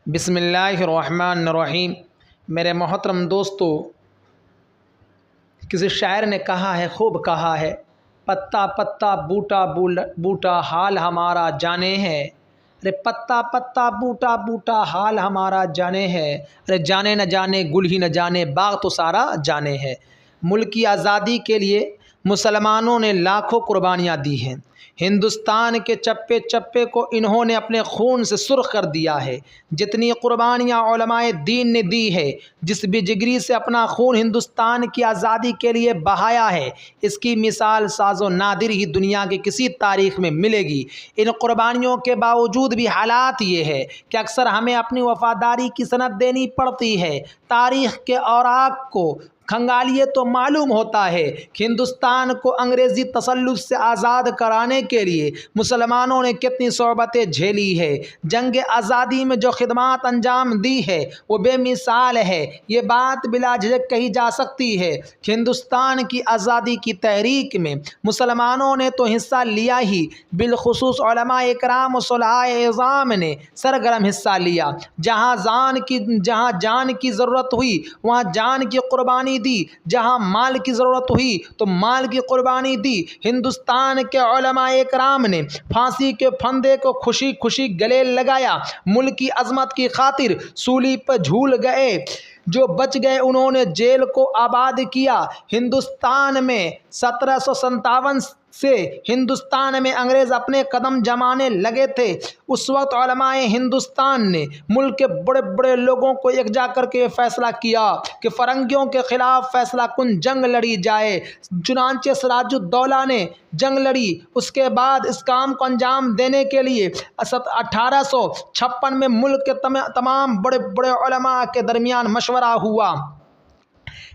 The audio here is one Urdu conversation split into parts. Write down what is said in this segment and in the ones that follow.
بسم اللہ الرحمن الرحیم۔ میرے محترم دوستو، کسی شاعر نے کہا ہے، خوب کہا ہے، پتا پتا بوٹا بوٹا حال ہمارا جانے ہے۔ ارے پتا پتا بوٹا بوٹا حال ہمارا جانے ہے، ارے جانے نہ جانے گل ہی نہ جانے باغ تو سارا جانے ہے۔ ملک کی آزادی کے لیے مسلمانوں نے لاکھوں قربانیاں دی ہیں۔ ہندوستان کے چپے چپے کو انہوں نے اپنے خون سے سرخ کر دیا ہے۔ جتنی قربانیاں علماء دین نے دی ہے، جس بھی جگری سے اپنا خون ہندوستان کی آزادی کے لیے بہایا ہے، اس کی مثال ساز و نادر ہی دنیا کی کسی تاریخ میں ملے گی۔ ان قربانیوں کے باوجود بھی حالات یہ ہے کہ اکثر ہمیں اپنی وفاداری کی سند دینی پڑتی ہے۔ تاریخ کے اوراق کو کھنگالیے تو معلوم ہوتا ہے کہ ہندوستان کو انگریزی تسلط سے آزاد کرانے کے لیے مسلمانوں نے کتنی صعوبتیں جھیلی ہے۔ جنگ آزادی میں جو خدمات انجام دی ہے وہ بے مثال ہے۔ یہ بات بلا جھجک کہی جا سکتی ہے کہ ہندوستان کی آزادی کی تحریک میں مسلمانوں نے تو حصہ لیا ہی، بالخصوص علماء اکرام و صلحاء اعظام نے سرگرم حصہ لیا۔ جہاں جان کی ضرورت ہوئی وہاں جان کی قربانی دی، جہاں مال کی ضرورت ہوئی تو مال کی قربانی دی۔ ہندوستان کے علماء اکرام نے پھانسی کے پھندے کو خوشی خوشی گلے لگایا۔ ملک کی عظمت کی خاطر سولی پر جھول گئے، جو بچ گئے انہوں نے جیل کو آباد کیا۔ ہندوستان میں 1757 سے ہندوستان میں انگریز اپنے قدم جمانے لگے تھے۔ اس وقت علماء ہندوستان نے ملک کے بڑے بڑے لوگوں کو یکجا کر کے فیصلہ کیا کہ فرنگیوں کے خلاف فیصلہ کن جنگ لڑی جائے۔ چنانچہ سراج الدولہ نے جنگ لڑی۔ اس کے بعد اس کام کو انجام دینے کے لیے 1856 میں ملک کے تمام بڑے بڑے علماء کے درمیان مشورہ ہوا،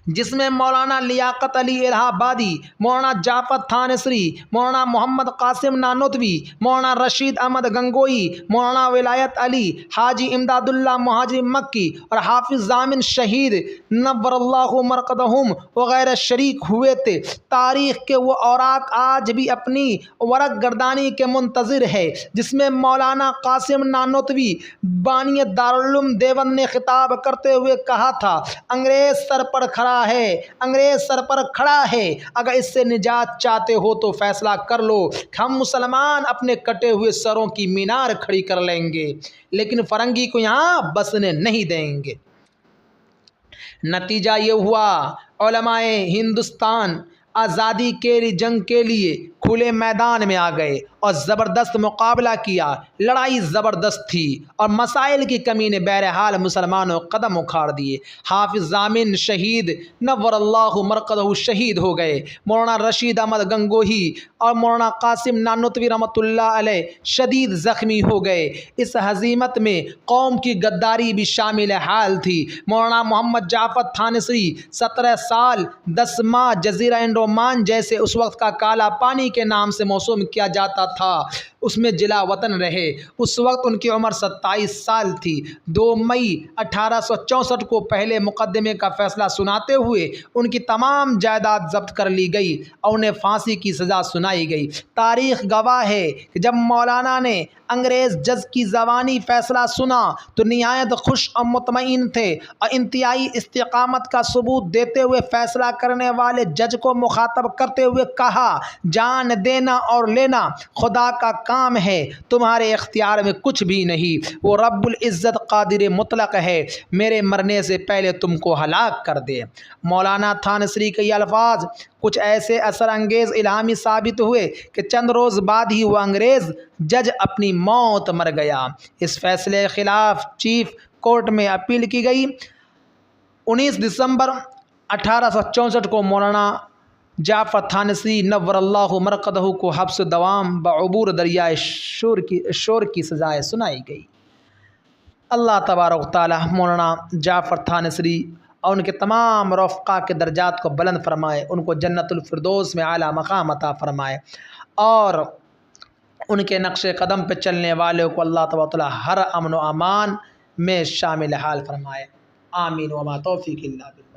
جس میں مولانا لیاقت علی الہ آبادی، مولانا جعفر تھانسری، مولانا محمد قاسم نانوتوی، مولانا رشید احمد گنگوئی، مولانا ولایت علی، حاجی امداد اللہ مہاجر مکی اور حافظ ضامن شہید نور اللہ مرقدہم وغیرہ شریک ہوئے تھے۔ تاریخ کے وہ اوراق آج بھی اپنی ورق گردانی کے منتظر ہے، جس میں مولانا قاسم نانوتوی بانی دارالعلوم دیوبند نے خطاب کرتے ہوئے کہا تھا، انگریز سر پر کھڑا ہے، انگریز سر پر کھڑا ہے، اگر اس سے نجات چاہتے ہو تو فیصلہ کر لو کہ ہم مسلمان اپنے کٹے ہوئے سروں کی مینار کھڑی کر لیں گے، لیکن فرنگی کو یہاں بسنے نہیں دیں گے۔ نتیجہ یہ ہوا، علماء ہندوستان آزادی کے لیے جنگ کے لیے کھلے میدان میں آ گئے اور زبردست مقابلہ کیا۔ لڑائی زبردست تھی اور مسائل کی کمی نے بہرحال مسلمانوں قدم اکھاڑ دیے۔ حافظ ضامن شہید نور اللہ مرقدہ شہید ہو گئے۔ مولانا رشید احمد گنگوہی اور مولانا قاسم نانوتوی رحمۃ اللہ علیہ شدید زخمی ہو گئے۔ اس ہزیمت میں قوم کی غداری بھی شامل حال تھی۔ مولانا محمد جعفر تھانسری 17 سال 10 ماہ جزیرہ انڈومان جیسے اس وقت کا کالا پانی کے نام سے موسوم کیا جاتا تھا، اس میں جلا وطن رہے۔ اس وقت ان کی عمر 27 سال تھی۔ 2 مئی 1864 کو پہلے مقدمے کا فیصلہ سناتے ہوئے ان کی تمام جائیداد ضبط کر لی گئی اور انہیں پھانسی کی سزا سنائی گئی۔ تاریخ گواہ ہے کہ جب مولانا نے انگریز جج کی زبانی فیصلہ سنا تو نہایت خوش اور مطمئن تھے اور انتہائی استقامت کا ثبوت دیتے ہوئے فیصلہ کرنے والے جج کو مخاطب کرتے ہوئے کہا، جان دینا اور لینا خدا کا کام ہے، تمہارے اختیار میں کچھ بھی نہیں، وہ رب العزت قادر مطلق ہے، میرے مرنے سے پہلے تم کو ہلاک کر دے۔ مولانا تھانسری کے یہ الفاظ کچھ ایسے اثر انگیز الہامی ثابت ہوئے کہ چند روز بعد ہی وہ انگریز جج اپنی موت مر گیا۔ اس فیصلے کے خلاف چیف کورٹ میں اپیل کی گئی۔ 19 دسمبر 1864 کو مولانا جعفر تھانسری نور اللہ مرقدہ کو حبس دوام بعبور دریائے شور کی سزائے سنائی گئی۔ اللہ تبارک و تعالی مولانا جعفر تھانسری اور ان کے تمام رفقا کے درجات کو بلند فرمائے، ان کو جنت الفردوس میں اعلیٰ مقام عطا فرمائے، اور ان کے نقش قدم پہ چلنے والوں کو اللہ تبارک و تعالی ہر امن و امان میں شامل حال فرمائے۔ آمین وما توفیق الا باللہ۔